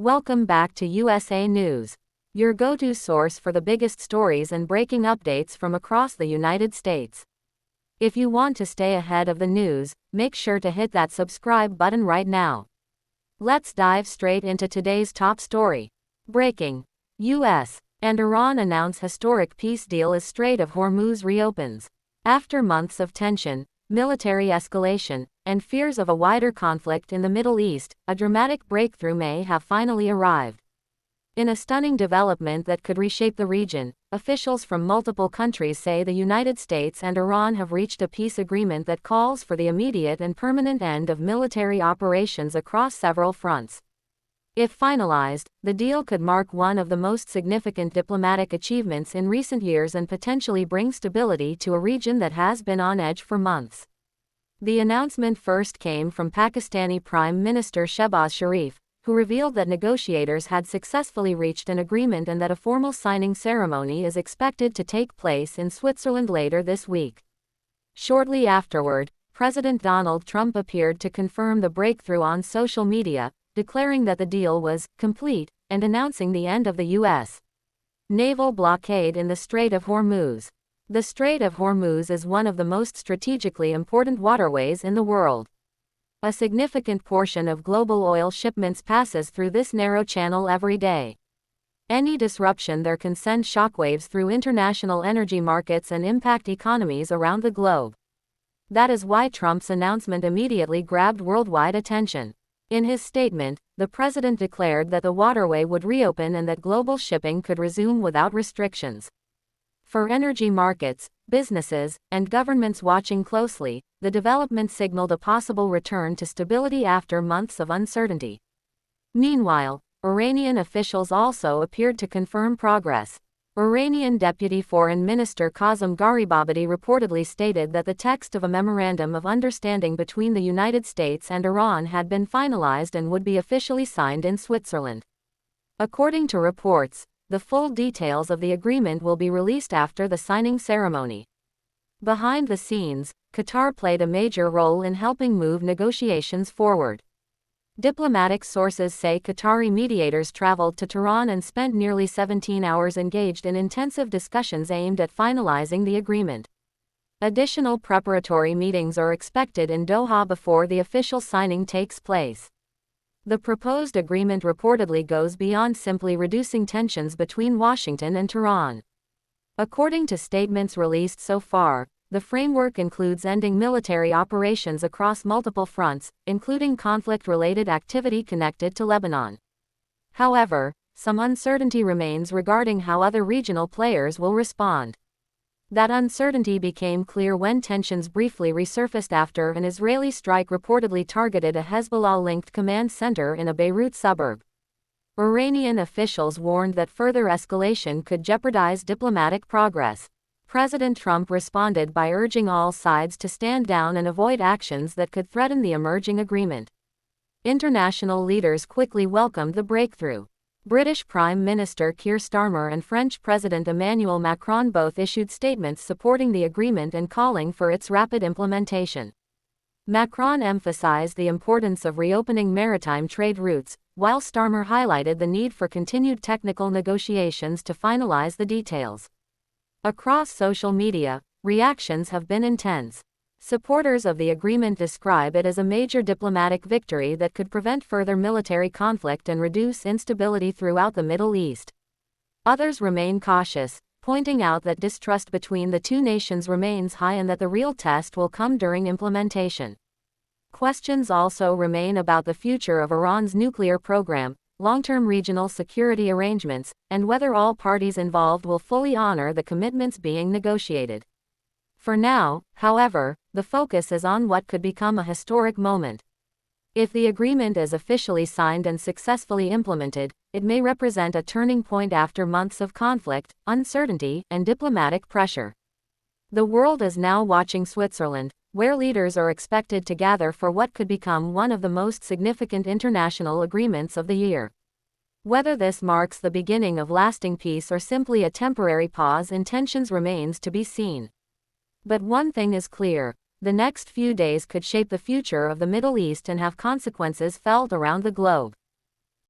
Welcome back to USA News, your go-to source for the biggest stories and breaking updates from across the United States. If you want to stay ahead of the news, make sure to hit that subscribe button right now. Let's dive straight into today's top story. Breaking. U.S. and Iran announce historic peace deal as Strait of Hormuz reopens. After months of tension, military escalation, and fears of a wider conflict in the Middle East, a dramatic breakthrough may have finally arrived. In a stunning development that could reshape the region, officials from multiple countries say the United States and Iran have reached a peace agreement that calls for the immediate and permanent end of military operations across several fronts. If finalized, the deal could mark one of the most significant diplomatic achievements in recent years and potentially bring stability to a region that has been on edge for months. The announcement first came from Pakistani Prime Minister Shehbaz Sharif, who revealed that negotiators had successfully reached an agreement and that a formal signing ceremony is expected to take place in Switzerland later this week. Shortly afterward, President Donald Trump appeared to confirm the breakthrough on social media, declaring that the deal was complete and announcing the end of the U.S. naval blockade in the Strait of Hormuz. The Strait of Hormuz is one of the most strategically important waterways in the world. A significant portion of global oil shipments passes through this narrow channel every day. Any disruption there can send shockwaves through international energy markets and impact economies around the globe. That is why Trump's announcement immediately grabbed worldwide attention. In his statement, the president declared that the waterway would reopen and that global shipping could resume without restrictions. For energy markets, businesses, and governments watching closely, the development signaled a possible return to stability after months of uncertainty. Meanwhile, Iranian officials also appeared to confirm progress. Iranian Deputy Foreign Minister Qasem Gharibabadi reportedly stated that the text of a memorandum of understanding between the United States and Iran had been finalized and would be officially signed in Switzerland. According to reports, the full details of the agreement will be released after the signing ceremony. Behind the scenes, Qatar played a major role in helping move negotiations forward. Diplomatic sources say Qatari mediators traveled to Tehran and spent nearly 17 hours engaged in intensive discussions aimed at finalizing the agreement. Additional preparatory meetings are expected in Doha before the official signing takes place. The proposed agreement reportedly goes beyond simply reducing tensions between Washington and Tehran. According to statements released so far, the framework includes ending military operations across multiple fronts, including conflict-related activity connected to Lebanon. However, some uncertainty remains regarding how other regional players will respond. That uncertainty became clear when tensions briefly resurfaced after an Israeli strike reportedly targeted a Hezbollah-linked command center in a Beirut suburb. Iranian officials warned that further escalation could jeopardize diplomatic progress. President Trump responded by urging all sides to stand down and avoid actions that could threaten the emerging agreement. International leaders quickly welcomed the breakthrough. British Prime Minister Keir Starmer and French President Emmanuel Macron both issued statements supporting the agreement and calling for its rapid implementation. Macron emphasized the importance of reopening maritime trade routes, while Starmer highlighted the need for continued technical negotiations to finalize the details. Across social media, reactions have been intense. Supporters of the agreement describe it as a major diplomatic victory that could prevent further military conflict and reduce instability throughout the Middle East. Others remain cautious, pointing out that distrust between the two nations remains high and that the real test will come during implementation. Questions also remain about the future of Iran's nuclear program, long-term regional security arrangements, and whether all parties involved will fully honor the commitments being negotiated. For now, however, the focus is on what could become a historic moment. If the agreement is officially signed and successfully implemented, it may represent a turning point after months of conflict, uncertainty, and diplomatic pressure. The world is now watching Switzerland, where leaders are expected to gather for what could become one of the most significant international agreements of the year. Whether this marks the beginning of lasting peace or simply a temporary pause in tensions remains to be seen. But one thing is clear: the next few days could shape the future of the Middle East and have consequences felt around the globe.